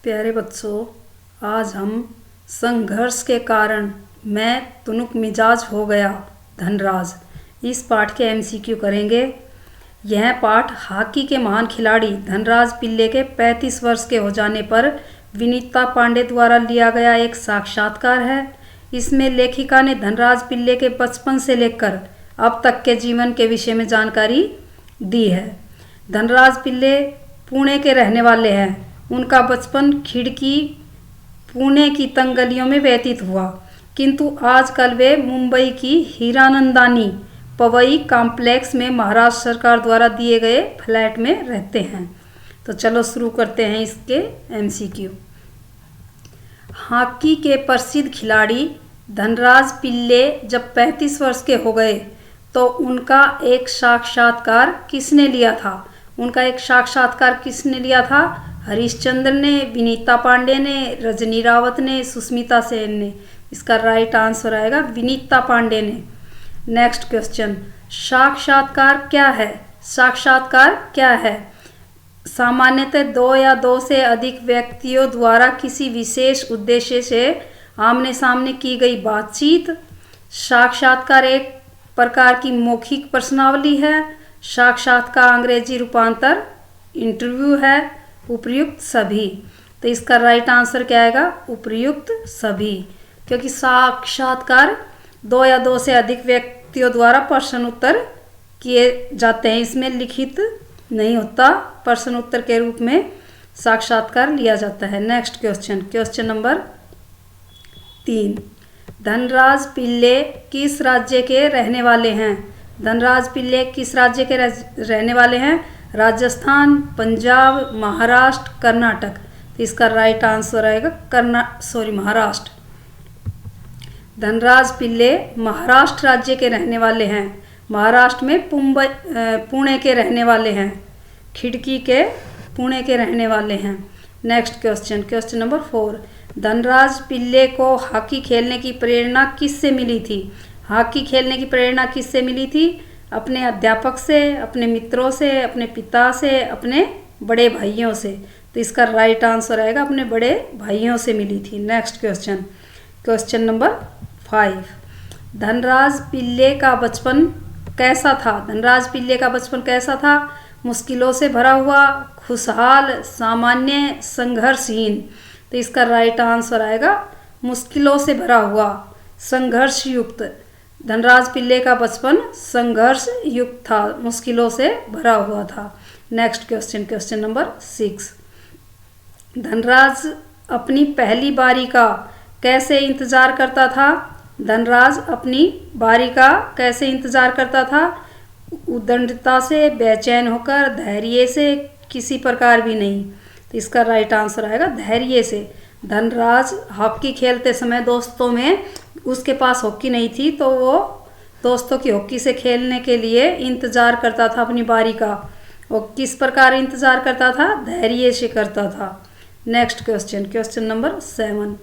प्यारे बच्चों, आज हम संघर्ष के कारण मैं तुनुक मिजाज हो गया धनराज इस पाठ के एमसीक्यू करेंगे। यह पाठ हॉकी के महान खिलाड़ी धनराज पिल्ले के 35 वर्ष के हो जाने पर विनीता पांडे द्वारा लिया गया एक साक्षात्कार है। इसमें लेखिका ने धनराज पिल्ले के बचपन से लेकर अब तक के जीवन के विषय में जानकारी दी है। धनराज पिल्ले पुणे के रहने वाले हैं। उनका बचपन खिड़की पुणे की तंग गलियों में व्यतीत हुआ, किंतु आजकल वे मुंबई की हीरानंदानी पवई कॉम्प्लेक्स में महाराष्ट्र सरकार द्वारा दिए गए फ्लैट में रहते हैं। तो चलो शुरू करते हैं इसके एमसीक्यू। हॉकी के प्रसिद्ध खिलाड़ी धनराज पिल्ले जब 35 वर्ष के हो गए तो उनका एक साक्षात्कार किसने लिया था? हरीशचंद्र ने, विनीता पांडे ने, रजनी रावत ने, सुष्मिता सेन ने। इसका राइट आंसर आएगा विनीता पांडे ने। नेक्स्ट क्वेश्चन, साक्षात्कार क्या है? सामान्यतः 2 या 2 से अधिक व्यक्तियों द्वारा किसी विशेष उद्देश्य से आमने सामने की गई बातचीत। साक्षात्कार एक प्रकार की मौखिक प्रश्नावली है। साक्षात्कार अंग्रेजी रूपांतर इंटरव्यू है। उपयुक्त सभी। तो इसका राइट आंसर क्या आएगा? उपयुक्त सभी, क्योंकि साक्षात्कार 2 या 2 से अधिक व्यक्तियों द्वारा प्रश्न उत्तर किए जाते हैं। इसमें लिखित नहीं होता, प्रश्न उत्तर के रूप में साक्षात्कार लिया जाता है। Next question number 3, Dhanraj Pillay किस राज्य के रहने वाले हैं? धनराज पिल्ले किस राज्य के रहने वाले हैं? राजस्थान, पंजाब, महाराष्ट्र, कर्नाटक। तो इसका राइट आंसर आएगा महाराष्ट्र। धनराज पिल्ले महाराष्ट्र राज्य के रहने वाले हैं। महाराष्ट्र में पुणे के रहने वाले हैं। खिड़की के पुणे के रहने वाले हैं। Next question number 4, Dhanraj Pillay को हॉकी खेलने की प्रेरणा किससे मिली थी? हॉकी खेलने की प्रेरणा किससे मिली थी? अपने अध्यापक से, अपने मित्रों से, अपने पिता से, अपने बड़े भाइयों से। तो इसका राइट आंसर आएगा अपने बड़े भाइयों से मिली थी। Next question number 5, Dhanraj Pillay का बचपन कैसा था? धनराज पिल्ले का बचपन कैसा था? मुश्किलों से भरा हुआ, खुशहाल, सामान्य, संघर्षहीन। तो इसका राइट आंसर आएगा मुश्किलों से भरा हुआ, संघर्षयुक्त। धनराज पिल्ले का बचपन संघर्ष युक्त था, मुश्किलों से भरा हुआ था। नेक्स्ट क्वेश्चन नंबर 6, धनराज अपनी पहली बारी का कैसे इंतजार करता था? धनराज अपनी बारी का कैसे इंतजार करता था? उद्दंडता से, बेचैन होकर, धैर्य से, किसी प्रकार भी नहीं। तो इसका राइट आंसर आएगा धैर्य से। धनराज हॉकी खेलते समय दोस्तों में उसके पास हॉकी नहीं थी, तो वो दोस्तों की हॉकी से खेलने के लिए इंतज़ार करता था अपनी बारी का। और किस प्रकार इंतज़ार करता था? धैर्य से करता था। Next question number 7,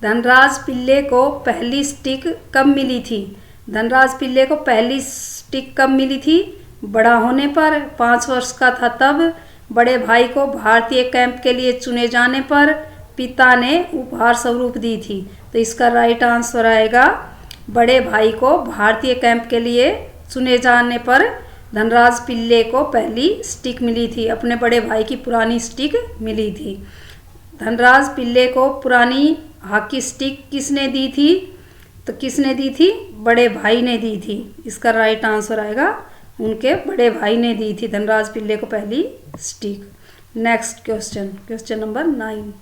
Dhanraj Pillay को पहली स्टिक कब मिली थी? धनराज पिल्ले को पहली स्टिक कब मिली थी? बड़ा होने पर, 5 वर्ष का था तब, बड़े भाई को भारतीय कैंप के लिए चुने जाने पर, पिता ने उपहार स्वरूप दी थी। तो इसका राइट आंसर आएगा बड़े भाई को भारतीय कैंप के लिए चुने जाने पर धनराज पिल्ले को पहली स्टिक मिली थी। अपने बड़े भाई की पुरानी स्टिक मिली थी। धनराज पिल्ले को पुरानी हॉकी स्टिक किसने दी थी? तो किसने दी थी? बड़े भाई ने दी थी। इसका राइट आंसर आएगा उनके बड़े भाई ने दी थी धनराज पिल्ले को पहली stick. Next question number 9,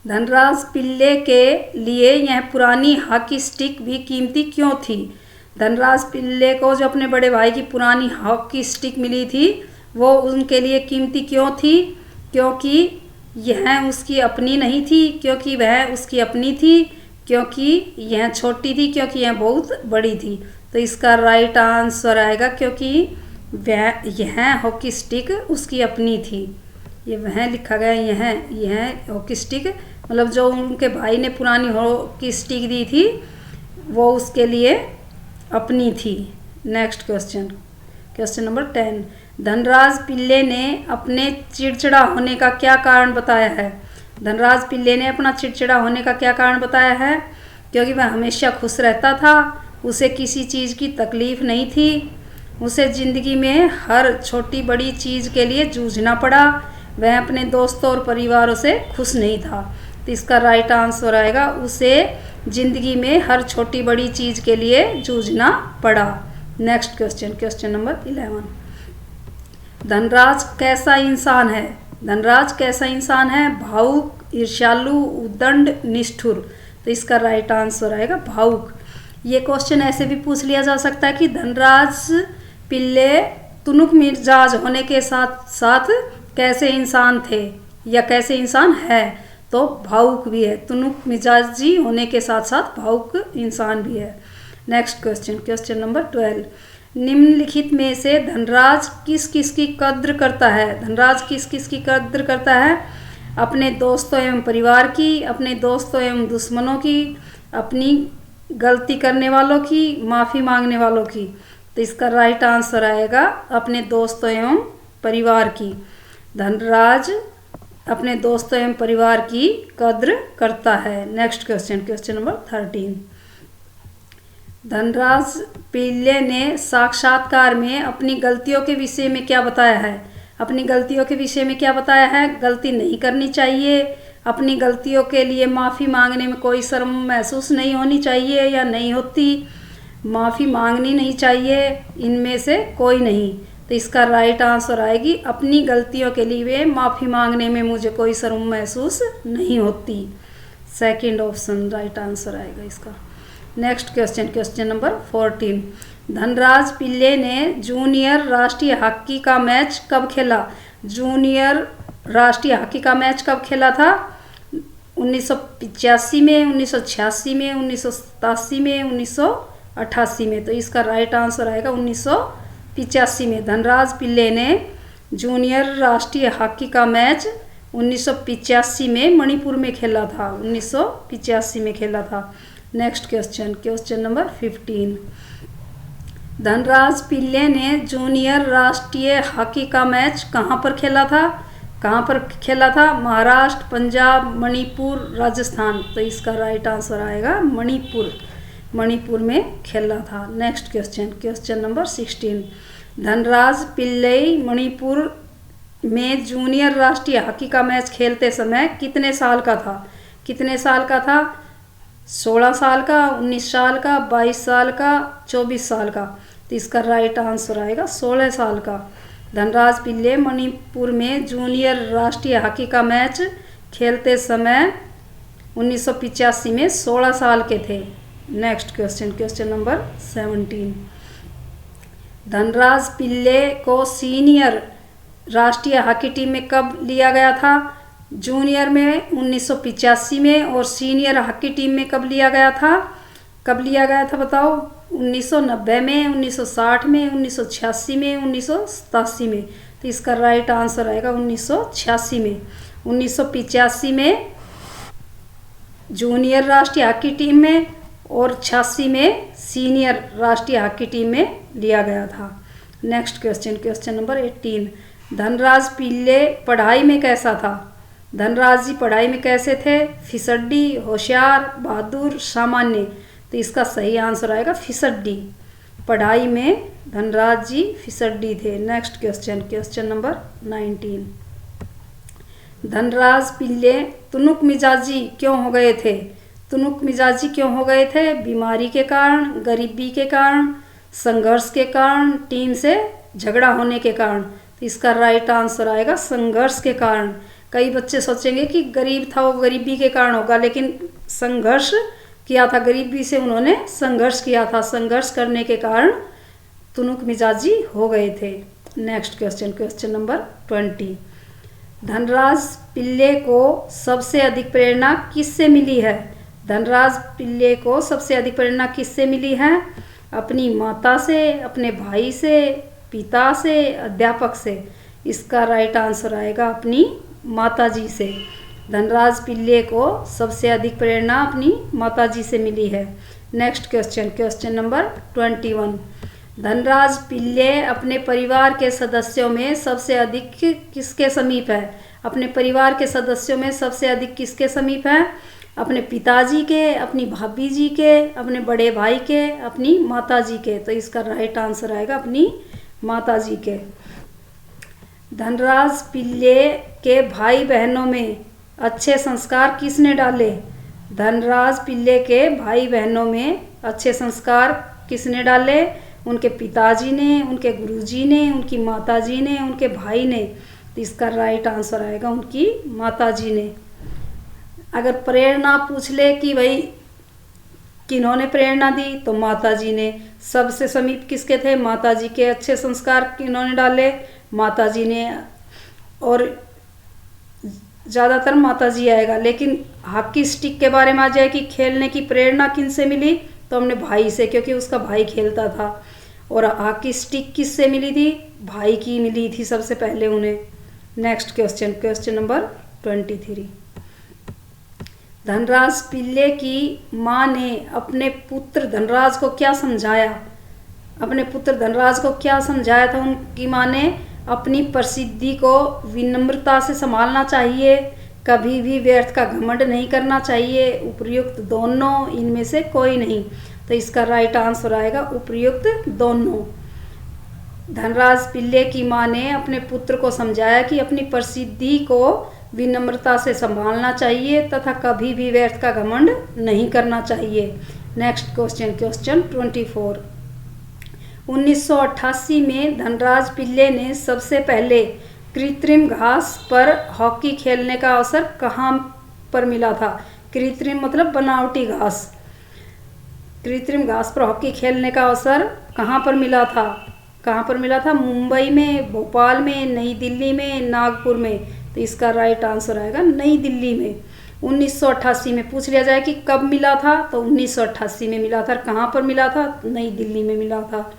Dhanraj Pillay के लिए यह पुरानी हॉकी स्टिक भी कीमती क्यों थी? धनराज पिल्ले को जो अपने बड़े भाई की पुरानी हॉकी स्टिक मिली थी वो उनके लिए कीमती क्यों थी? क्योंकि यह उसकी अपनी नहीं थी, क्योंकि वह उसकी अपनी थी, क्योंकि यह छोटी थी, क्योंकि यह बहुत बड़ी थी। तो इसका राइट आंसर आएगा क्योंकि यह हॉकी स्टिक उसकी अपनी थी। ये वह लिखा गया, यह हॉकी स्टिक मतलब जो उनके भाई ने पुरानी हॉकी स्टिक दी थी वो उसके लिए अपनी थी। Next question number 10, Dhanraj Pillay ने अपने चिड़चिड़ा होने का क्या कारण बताया है? धनराज पिल्ले ने अपना चिड़चिड़ा होने का क्या कारण बताया है? क्योंकि वह हमेशा खुश रहता था, उसे किसी चीज़ की तकलीफ़ नहीं थी, उसे ज़िंदगी में हर छोटी बड़ी चीज़ के लिए जूझना पड़ा, वह अपने दोस्तों और परिवारों से खुश नहीं था। तो इसका राइट आंसर आएगा उसे ज़िंदगी में हर छोटी बड़ी चीज़ के लिए जूझना पड़ा। Next question, question number 11। Dhanraj कैसा इंसान है? धनराज कैसा इंसान है? भावुक, ईर्ष्यालु, उद्दंड, निष्ठुर। तो इसका राइट आंसर आएगा भावुक। ये क्वेश्चन ऐसे भी पूछ लिया जा सकता है कि धनराज पिल्ले तुनुक मिजाज होने के साथ साथ कैसे इंसान थे या कैसे इंसान है? तो भावुक भी है, तुनुक मिजाजी होने के साथ साथ भावुक इंसान भी है। Next question, question number 12। निम्नलिखित में से धनराज किस किस की कद्र करता है? धनराज किस किस की कद्र करता है? अपने दोस्तों एवं परिवार की, अपने दोस्तों एवं दुश्मनों की, अपनी गलती करने वालों की, माफ़ी मांगने वालों की। तो इसका राइट आंसर आएगा अपने दोस्तों एवं परिवार की। धनराज अपने दोस्तों एवं परिवार की कद्र करता है। Next question, question number 13। Dhanraj Pillay ने साक्षात्कार में अपनी गलतियों के विषय में क्या बताया है? अपनी गलतियों के विषय में क्या बताया है? गलती नहीं करनी चाहिए, अपनी गलतियों के लिए माफ़ी मांगने में कोई शर्म महसूस नहीं होनी चाहिए या नहीं होती, माफ़ी मांगनी नहीं चाहिए, इनमें से कोई नहीं। तो इसका राइट आंसर आएगी अपनी गलतियों के लिए माफ़ी मांगने में मुझे कोई शर्म महसूस नहीं होती। सेकंड ऑप्शन राइट आंसर आएगा इसका। Next question, question number 14। Dhanraj Pillay ने जूनियर राष्ट्रीय हॉकी का मैच कब खेला? जूनियर राष्ट्रीय हॉकी का मैच कब खेला था? 1985 में, 1986 में, 1987 में, 1988 में। तो इसका राइट आंसर आएगा 1985 में। धनराज पिल्ले ने जूनियर राष्ट्रीय हॉकी का मैच 1985 में मणिपुर में खेला था, 1985 में खेला था। Next question, question number 15। Dhanraj Pillay ने जूनियर राष्ट्रीय हॉकी का मैच कहाँ पर खेला था? कहाँ पर खेला था? महाराष्ट्र, पंजाब, मणिपुर, राजस्थान। तो इसका राइट आंसर आएगा मणिपुर, मणिपुर में खेला था। Next question, question number 16। Dhanraj Pillay Manipur में जूनियर राष्ट्रीय हॉकी का मैच खेलते समय कितने साल का था? कितने साल का था? 16 साल का, 19 साल का, 22 साल का, 24 साल का। तो इसका राइट आंसर आएगा 16 साल का। धनराज पिल्ले मणिपुर में जूनियर राष्ट्रीय हॉकी का मैच खेलते समय 1985 में 16 साल के थे। Next question, question number 17। Dhanraj Pillay को सीनियर राष्ट्रीय हॉकी टीम में कब लिया गया था? जूनियर में 1985 में और सीनियर हॉकी टीम में कब लिया गया था? कब लिया गया था बताओ? 1990 में, 1960 में, 1986 में, 1987 में। तो इसका राइट आंसर आएगा 1986 में। 1985 में जूनियर राष्ट्रीय हॉकी टीम में और 86 में सीनियर राष्ट्रीय हॉकी टीम में लिया गया था। Next question, question number 18। Dhanraj Pillay पढ़ाई में कैसा था? धनराज जी पढ़ाई में कैसे थे? फिसड्डी, होशियार, बहादुर, सामान्य। तो इसका सही आंसर आएगा फिसड्डी। पढ़ाई में धनराज जी फिसड्डी थे। Next question, question number 19। Dhanraj Pillay तुनुक मिजाजी क्यों हो गए थे? तुनुक मिजाजी क्यों हो गए थे? बीमारी के कारण, गरीबी के कारण, संघर्ष के कारण, टीम से झगड़ा होने के कारण। तो इसका राइट आंसर आएगा संघर्ष के कारण। कई बच्चे सोचेंगे कि गरीब था वो गरीबी के कारण होगा, लेकिन संघर्ष किया था, गरीबी से उन्होंने संघर्ष किया था, संघर्ष करने के कारण तुनुक मिजाजी हो गए थे। Next question, question number 20। Dhanraj Pillay को सबसे अधिक प्रेरणा किससे मिली है? धनराज पिल्ले को सबसे अधिक प्रेरणा किससे मिली है? अपनी माता से, अपने भाई से, पिता से, अध्यापक से। इसका राइट आंसर आएगा अपनी माताजी से। धनराज पिल्ले को सबसे अधिक प्रेरणा अपनी माताजी से मिली है। Next question, question number 21। Dhanraj Pillay अपने परिवार के सदस्यों में सबसे अधिक किसके समीप है? अपने परिवार के सदस्यों में सबसे अधिक किसके समीप है? अपने पिताजी के, अपनी भाभी जी के, अपने बड़े भाई के, अपनी माताजी के। तो इसका राइट आंसर आएगा अपनी माताजी के। धनराज पिल्ले के भाई बहनों में अच्छे संस्कार किसने डाले? धनराज पिल्ले के भाई बहनों में अच्छे संस्कार किसने डाले? उनके पिताजी ने, उनके गुरुजी ने, उनकी माताजी ने, उनके भाई ने। तो इसका राइट आंसर आएगा उनकी माताजी ने। अगर प्रेरणा पूछ ले कि भाई किन्होंने प्रेरणा दी, तो माताजी ने। सबसे समीप किसके थे? माताजी के। अच्छे संस्कार किन्होंने डाले? माताजी ने। और ज़्यादातर माताजी आएगा। लेकिन हॉकी स्टिक के बारे में आ जाए कि खेलने की प्रेरणा किन से मिली, तो हमने भाई से, क्योंकि उसका भाई खेलता था। और हॉकी स्टिक किससे मिली थी? भाई की मिली थी सबसे पहले उन्हें। Next question, question number 23। Dhanraj Pillay की माँ ने अपने पुत्र धनराज को क्या समझाया? अपने पुत्र धनराज को क्या समझाया था उनकी माँ ने? अपनी प्रसिद्धि को विनम्रता से संभालना चाहिए, कभी भी व्यर्थ का घमंड नहीं करना चाहिए, उपर्युक्त दोनों, इनमें से कोई नहीं। तो इसका राइट आंसर आएगा उपर्युक्त दोनों। धनराज पिल्ले की माँ ने अपने पुत्र को समझाया कि अपनी प्रसिद्धि को विनम्रता से संभालना चाहिए तथा कभी भी व्यर्थ का घमंड नहीं करना चाहिए। Next question, question 24। 1988 में धनराज पिल्ले ने सबसे पहले कृत्रिम घास पर हॉकी खेलने का अवसर कहाँ पर मिला था? कृत्रिम मतलब बनावटी घास। कृत्रिम घास पर हॉकी खेलने का अवसर कहाँ पर मिला था? कहाँ पर मिला था? मुंबई में, भोपाल में, नई दिल्ली में, नागपुर में। तो इसका राइट आंसर आएगा नई दिल्ली में। 1988 में पूछ लिया जाए कि कब मिला था, तो 1988 में मिला था। कहाँ पर मिला था? नई दिल्ली में मिला था।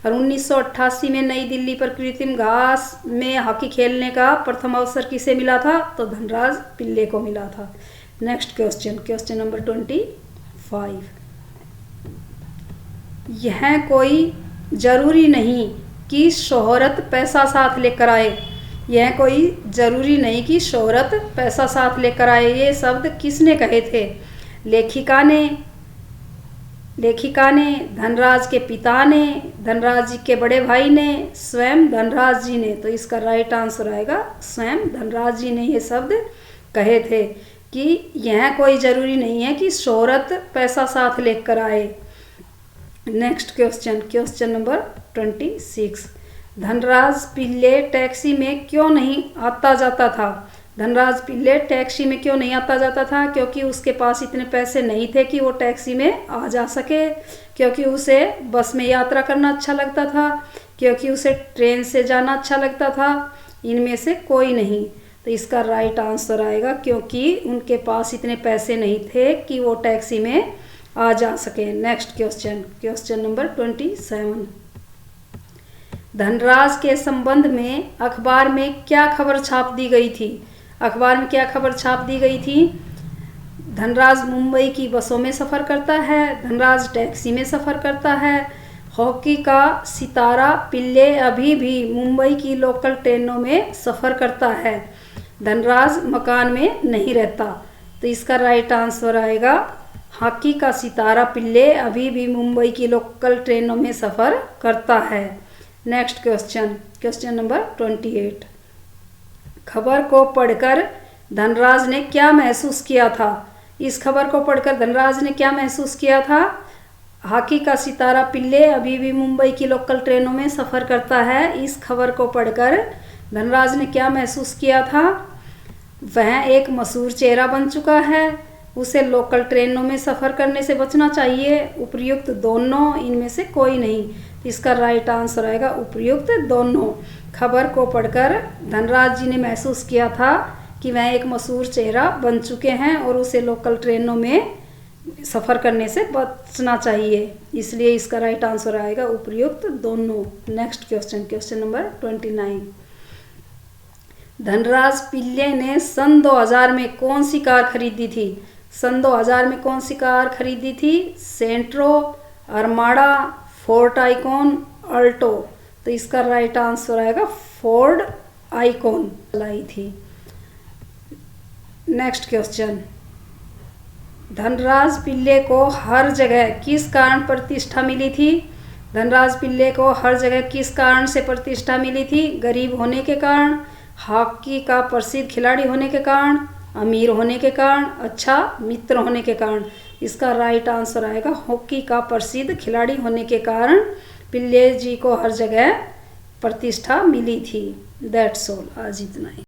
और 1988 में नई दिल्ली पर कृत्रिम घास में हॉकी खेलने का प्रथम अवसर किसे मिला था? तो धनराज पिल्ले को मिला था। Next question, question number 25। यह कोई जरूरी नहीं कि शोहरत पैसा साथ लेकर आए। यह कोई जरूरी नहीं कि शोहरत पैसा साथ लेकर आए। ये शब्द किसने कहे थे? लेखिका ने, धनराज के पिता ने, धनराज जी के बड़े भाई ने, स्वयं धनराज जी ने। तो इसका राइट आंसर आएगा स्वयं धनराज जी ने ये शब्द कहे थे कि यह कोई जरूरी नहीं है कि शोहरत पैसा साथ लेकर आए। Next question, question number 26। Dhanraj Pillay taxi में क्यों नहीं आता जाता था? धनराज पिल्ले टैक्सी में क्यों नहीं आता जाता था? क्योंकि उसके पास इतने पैसे नहीं थे कि वो टैक्सी में आ जा सके, क्योंकि उसे बस में यात्रा करना अच्छा लगता था, क्योंकि उसे ट्रेन से जाना अच्छा लगता था, इनमें से कोई नहीं। तो इसका राइट आंसर आएगा क्योंकि उनके पास इतने पैसे नहीं थे कि वो टैक्सी में आ जा सके। Next question, question number 27। Dhanraj के संबंध में अखबार में क्या खबर छाप दी गई थी? अखबार में क्या खबर छाप दी गई थी? धनराज मुंबई की बसों में सफ़र करता है, धनराज टैक्सी में सफ़र करता है, हॉकी का सितारा पिल्ले अभी भी मुंबई की लोकल ट्रेनों में सफ़र करता है, धनराज मकान में नहीं रहता। तो इसका राइट आंसर आएगा हॉकी का सितारा पिल्ले अभी भी मुंबई की लोकल ट्रेनों में सफ़र करता है। Next question, question number 28। खबर को पढ़कर धनराज ने क्या महसूस किया था? इस खबर को पढ़कर धनराज ने क्या महसूस किया था? हॉकी का सितारा पिल्ले अभी भी मुंबई की लोकल ट्रेनों में सफ़र करता है। इस खबर को पढ़कर धनराज ने क्या महसूस किया था? वह एक मशहूर चेहरा बन चुका है, उसे लोकल ट्रेनों में सफ़र करने से बचना चाहिए, उपर्युक्त दोनों, इनमें से कोई नहीं। इसका राइट आंसर आएगा उपर्युक्त दोनों। खबर को पढ़कर धनराज जी ने महसूस किया था कि वह एक मशहूर चेहरा बन चुके हैं और उसे लोकल ट्रेनों में सफ़र करने से बचना चाहिए, इसलिए इसका राइट आंसर आएगा उपर्युक्त दोनों। Next question, question number 29। Dhanraj Pillay ने सन 2000 में कौन सी कार खरीदी थी? सन 2000 में कौन सी कार खरीदी थी? सेंट्रो, अरमाडा, फोर्ट आइकॉन, अल्टो, तो इसका राइट आंसर आएगा फोर्ड आइकॉन लाई थी। नेक्स्ट क्वेश्चन, धनराज पिल्ले को हर जगह किस कारण प्रतिष्ठा मिली थी? धनराज पिल्ले को हर जगह किस कारण से प्रतिष्ठा मिली थी? गरीब होने के कारण, हॉकी का प्रसिद्ध खिलाड़ी होने के कारण, अमीर होने के कारण, अच्छा मित्र होने के कारण। इसका राइट आंसर आएगा हॉकी का प्रसिद्ध खिलाड़ी होने के कारण पिल्ले जी को हर जगह प्रतिष्ठा मिली थी। दैट्स ऑल, आज इतना ही।